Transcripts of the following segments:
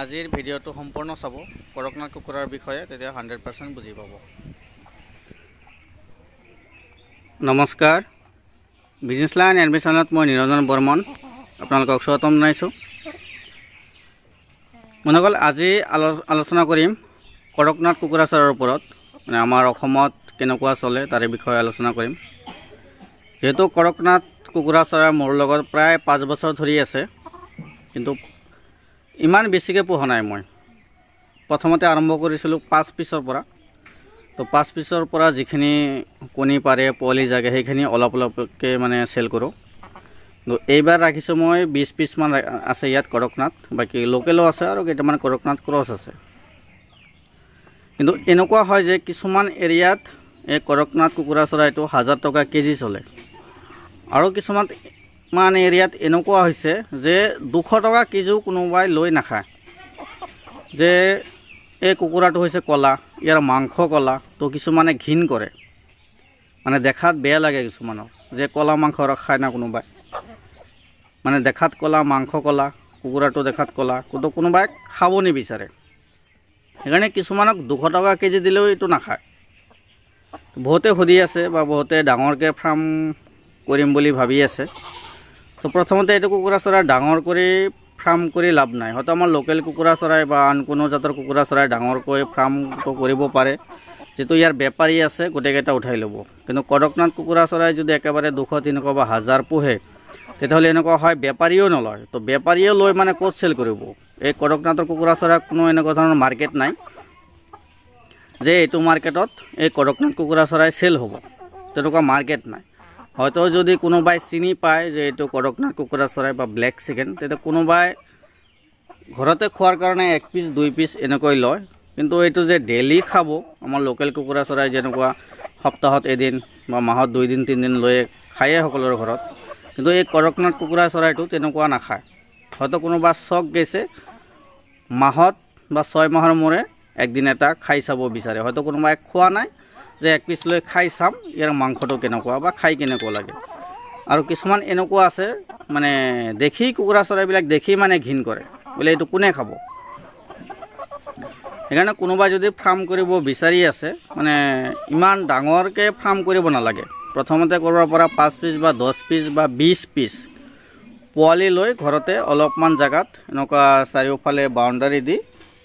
আজিৰ ভিডিঅ'টো সম্পূৰ্ণ চাব কৰকনাথ কুকুৰাৰ বিষয়ে তেতিয়া 100% বুজি পাব। নমস্কাৰ, বিজনেছ লাইন এডমিশ্যনত মই নিৰঞ্জন বৰ্মন আপোনালোকক স্বাগতম জনাইছোঁ। মনগল আজি আলোচনা কৰিম কৰকনাথ কুকুৰা চৰাইৰ ওপৰত, মানে আমাৰ অসমত কেনেকুৱা চলে তাৰে বিষয়ে আলোচনা কৰিম। যেহেতু কৰকনাথ কুকুৰা চৰাই মোৰ লগত প্ৰায় 5 বছৰ ধৰি আছে, কিন্তু ইমান বেছিকৈ পোহা নাই। মই প্ৰথমতে আৰম্ভ কৰিছিলোঁ 5 পিছৰ পৰা। তো 5 পিছৰ পৰা যিখিনি কণী পাৰে পোৱালি জাগে সেইখিনি অলপ অলপকৈ মানে চেল কৰোঁ। তো এইবাৰ ৰাখিছোঁ মই 20 পিছমান আছে ইয়াত কৰকনাথ, বাকী লোকেলো আছে আৰু কেইটামান কৰকনাথ ক্ৰছ আছে। কিন্তু এনেকুৱা হয় যে কিছুমান এৰিয়াত এই কৰকনাথ কুকুৰা চৰাইটো 1000 টকা কেজি চলে, আৰু কিছুমান মানে এৰিয়াত এনেকুৱা হৈছে যে 200 টকা কেজিও কোনোবাই লৈ নাখায়। যে এই কুকুৰাটো হৈছে কলা, ইয়াৰ মাংস কলা, তো কিছুমানে ঘিণ কৰে, মানে দেখাত বেয়া লাগে কিছুমানৰ যে কলা মাংস খায় না কোনোবাই, মানে দেখাত কলা, মাংস কলা, কুকুৰাটো দেখাত কলা, কিন্তু কোনোবাই খাব নিবিচাৰে। সেইকাৰণে কিছুমানক 200 টকা কেজি দিলেও এইটো নাখায়। বহুতে সুধি আছে বা বহুতে ডাঙৰকৈ ফাৰ্ম কৰিম বুলি ভাবি আছে। তো প্ৰথমতে এইটো কুকুৰা চৰাই ডাঙৰ কৰি ফাৰ্ম কৰি লাভ নাই। হয়তো আমাৰ লোকেল কুকুৰা চৰাই বা আন কোনো জাতৰ কুকুৰা চৰাই ডাঙৰকৈ ফাৰ্মটো কৰিব পাৰে, যিটো ইয়াৰ বেপাৰী আছে গোটেইকেইটা উঠাই ল'ব। কিন্তু কৰকনাথ কুকুৰা চৰাই যদি একেবাৰে 200, 300 বা 1000 পোহে, তেতিয়াহ'লে এনেকুৱা হয় বেপাৰীও নলয়। তো বেপাৰীও লৈ মানে ক'ত চেল কৰিব? এই কৰকনাথৰ কুকুৰা চৰাই কোনো এনেকুৱা ধৰণৰ মাৰ্কেট নাই যে এইটো মাৰ্কেটত এই কৰকনাথ কুকুৰা চৰাই চেল হ'ব, তেনেকুৱা মাৰ্কেট নাই। হয়তো যদি কোনোবাই চিনি পায় যে এইটো কৰকনাথ কুকুৰা চৰাই বা ব্লেক চিকেন, তেতিয়া কোনোবাই ঘৰতে খোৱাৰ কাৰণে 1 পিচ 2 পিচ এনেকৈ লয়। কিন্তু এইটো যে ডেইলি খাব, আমাৰ লোকেল কুকুৰা চৰাই যেনেকুৱা সপ্তাহত এদিন বা মাহত 2 দিন 3 দিন লৈ খায়ে সকলোৰে ঘৰত, কিন্তু এই কৰকনাথ কুকুৰা চৰাইটো তেনেকুৱা নাখায়। হয়তো কোনোবা চখ গৈছে মাহত বা 6 মাহৰ মূৰে একদিন এটা খাই চাব বিচাৰে। হয়তো কোনোবাই খোৱা নাই যে 1 পিচ লৈ খাই চাম ইয়াৰ মাংসটো কেনেকুৱা বা খাই কেনেকুৱা লাগে। আৰু কিছুমান এনেকুৱা আছে মানে দেখি কুকুৰা চৰাইবিলাক দেখি মানে ঘিণ কৰে, বোলে এইটো কোনে খাব। সেইকাৰণে কোনোবাই যদি ফাৰ্ম কৰিব বিচাৰি আছে, মানে ইমান ডাঙৰকৈ ফাৰ্ম কৰিব নালাগে। প্ৰথমতে কৰিব পৰা 5 পিচ বা 10 পিচ বা 20 পিচ পোৱালি লৈ ঘৰতে অলপমান জেগাত এনেকুৱা চাৰিওফালে বাউণ্ডাৰী দি,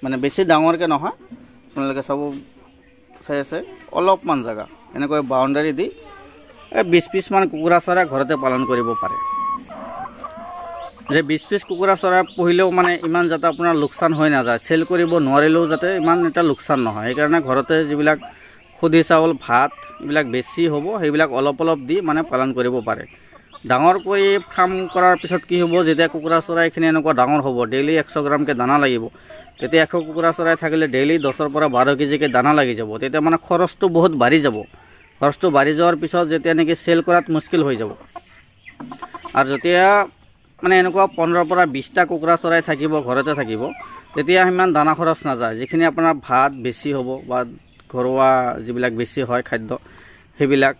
মানে বেছি ডাঙৰকৈ নহয়, আপোনালোকে চাব চাই আছে অলপমান জেগা এনেকৈ বাউণ্ডাৰী দি 20 পিচমান কুকুৰা চৰাই ঘৰতে পালন কৰিব পাৰে। যে 20 পিচ কুকুৰা চৰাই পুহিলেও মানে ইমান যাতে আপোনাৰ লোকচান হৈ নাযায়, চেল কৰিব নোৱাৰিলেও যাতে ইমান এটা লোকচান নহয়। সেইকাৰণে ঘৰতে যিবিলাক খুদি চাউল, ভাত এইবিলাক বেছি হ'ব, সেইবিলাক অলপ অলপ দি মানে পালন কৰিব পাৰে। ডাঙৰ কৰি ফাৰ্ম কৰাৰ পিছত কি হ'ব, যেতিয়া কুকুৰা চৰাইখিনি এনেকুৱা ডাঙৰ হ'ব, ডেইলি 100 গ্ৰামকৈ দানা লাগিব, তেতিয়া 100 কুকুৰা চৰাই থাকিলে ডেইলি 10 পৰা 12 কেজিকৈ দানা লাগি যাব। তেতিয়া মানে খৰচটো বহুত বাঢ়ি যাব। খৰচটো বাঢ়ি যোৱাৰ পিছত যেতিয়া নেকি চেল কৰাত মুস্কিল হৈ যাব। আৰু যেতিয়া মানে এনেকুৱা 15 পৰা 20টা কুকুৰা চৰাই থাকিব, ঘৰতে থাকিব, তেতিয়া সিমান দানা খৰচ নাযায়। যিখিনি আপোনাৰ ভাত বেছি হ'ব বা ঘৰুৱা যিবিলাক বেছি হয় খাদ্য, সেইবিলাক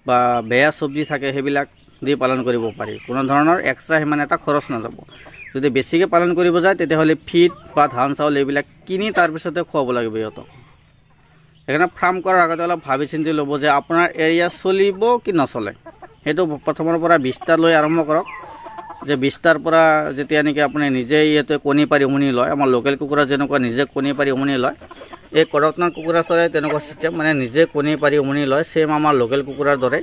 বা বেয়া চব্জি থাকে সেইবিলাক দি পালন কৰিব পাৰি। কোনো ধৰণৰ এক্সট্ৰা সিমান এটা খৰচ নাযাব। যদি বেছিকৈ পালন কৰিব যায় তেতিয়াহ'লে ফিড বা ধান চাউল এইবিলাক কিনি তাৰপিছতে খুৱাব লাগিব ইহঁতক। সেইকাৰণে ফাৰ্ম কৰাৰ আগতে অলপ ভাবি চিন্তি ল'ব যে আপোনাৰ এৰিয়া চলিব কি নচলে। সেইটো প্ৰথমৰ পৰা 20টা লৈ আৰম্ভ কৰক। যে 20টাৰ পৰা যেতিয়া নেকি আপুনি নিজে ইয়াতে কণী পাৰি উমনি লয়, আমাৰ লোকেল কুকুৰা যেনেকুৱা নিজে কণী পাৰি উমনি লয়, এই কৰকনাথ কুকুৰা চৰাই তেনেকুৱা চিষ্টেম, মানে নিজে কণী পাৰি উমনি লয়। ছেম আমাৰ লোকেল কুকুৰাৰ দৰে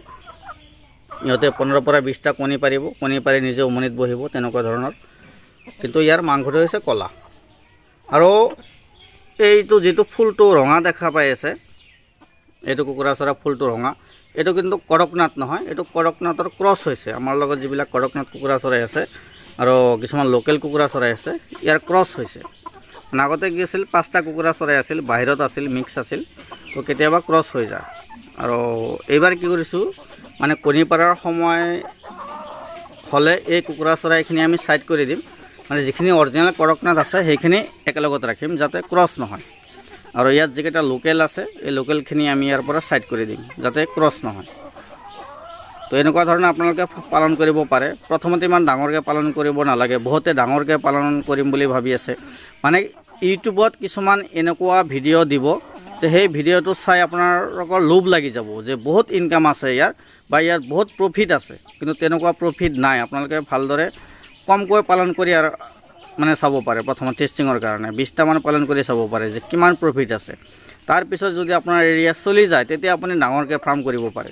ইহঁতে 15 পৰা 20টা কণী পাৰিব, কণী পাৰি নিজে উমনিত বহিব, তেনেকুৱা ধৰণৰ। কিন্তু ইয়াৰ মাংসটো হৈছে কলা। আৰু এইটো যিটো ফুলটো ৰঙা দেখা পাই আছে, এইটো কুকুৰা চৰাই ফুলটো ৰঙা, এইটো কিন্তু কৰকনাথ নহয়, এইটো কৰকনাথৰ ক্ৰছ হৈছে। আমাৰ লগত যিবিলাক কৰকনাথ কুকুৰা চৰাই আছে আৰু কিছুমান লোকেল কুকুৰা চৰাই আছে, ইয়াৰ ক্ৰছ হৈছে। আগতে কি আছিল, 5টা কুকুৰা চৰাই আছিল, বাহিৰত আছিল, মিক্স আছিল, তো কেতিয়াবা ক্ৰছ হৈ যায়। আৰু এইবাৰ কি কৰিছোঁ, মানে কণী পাৰাৰ সময় হ'লে এই কুকুৰা চৰাইখিনি আমি ছাইড কৰি দিম। মানে যিখিনি অৰিজিনেল কৰকনাথ আছে সেইখিনি একেলগত ৰাখিম যাতে ক্ৰছ নহয়। আৰু ইয়াত যিকেইটা লোকেল আছে এই লোকেলখিনি আমি ইয়াৰ পৰা ছাইড কৰি দিম যাতে ক্ৰছ নহয়। তো এনেকুৱা ধৰণে আপোনালোকে পালন কৰিব পাৰে। প্ৰথমতে ইমান ডাঙৰকৈ পালন কৰিব নালাগে, বহুতে ডাঙৰকৈ পালন কৰিম বুলি ভাবি আছে। মানে ইউটিউবত কিছুমান এনেকুৱা ভিডিঅ' দিব যে সেই ভিডিঅ'টো চাই আপোনালোকৰ লোভ লাগি যাব যে বহুত ইনকাম আছে ইয়াৰ বা ইয়াৰ বহুত প্ৰফিট আছে, কিন্তু তেনেকুৱা প্ৰফিট নাই। আপোনালোকে ভালদৰে কমকৈ পালন কৰি আৰু মানে চাব পাৰে। প্ৰথমত টেষ্টিঙৰ কাৰণে 20টামান পালন কৰি চাব পাৰে যে কিমান প্ৰফিট আছে। তাৰপিছত যদি আপোনাৰ এৰিয়া চলি যায় তেতিয়া আপুনি ডাঙৰকৈ ফাৰ্ম কৰিব পাৰে।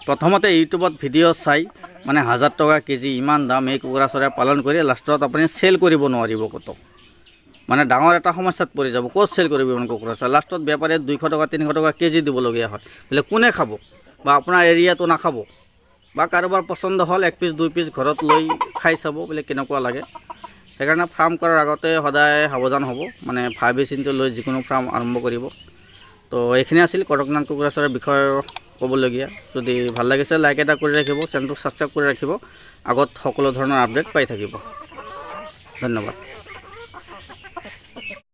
প্ৰথমতে ইউটিউবত ভিডিঅ' চাই মানে 1000 টকা কেজি ইমান দাম এই কুকুৰা চৰাই পালন কৰি লাষ্টত আপুনি চেল কৰিব নোৱাৰিব ক'তো। মানে ডাঙৰ এটা সমস্যাত পৰি যাব, ক'ত চেল কৰিব ইমান কুকুৰা চৰাই। লাষ্টত বেপাৰীয়ে 200 টকা 300 টকা কেজি দিবলগীয়া হয়। বোলে কোনে খাব বা আপোনাৰ এৰিয়াটো নাখাব বা কাৰোবাৰ পচন্দ হ'ল 1 পিচ 2 পিচ ঘৰত লৈ খাই চাব বোলে কেনেকুৱা লাগে। সেইকাৰণে ফাৰ্ম কৰাৰ আগতে সদায় সাৱধান হ'ব, মানে ভাবি চিন্তি লৈ যিকোনো ফাৰ্ম আৰম্ভ কৰিব। তো এইখিনি আছিল কড়কনাথ কুকুৰা চৰাইৰ বিষয়ে ক'বলগীয়া। যদি ভাল লাগিছে লাইক এটা কৰি ৰাখিব, চেনেলটো ছাবস্ক্ৰাইব কৰি ৰাখিব, আগত সকলো ধৰণৰ আপডেট পাই থাকিব। ধন্যবাদ।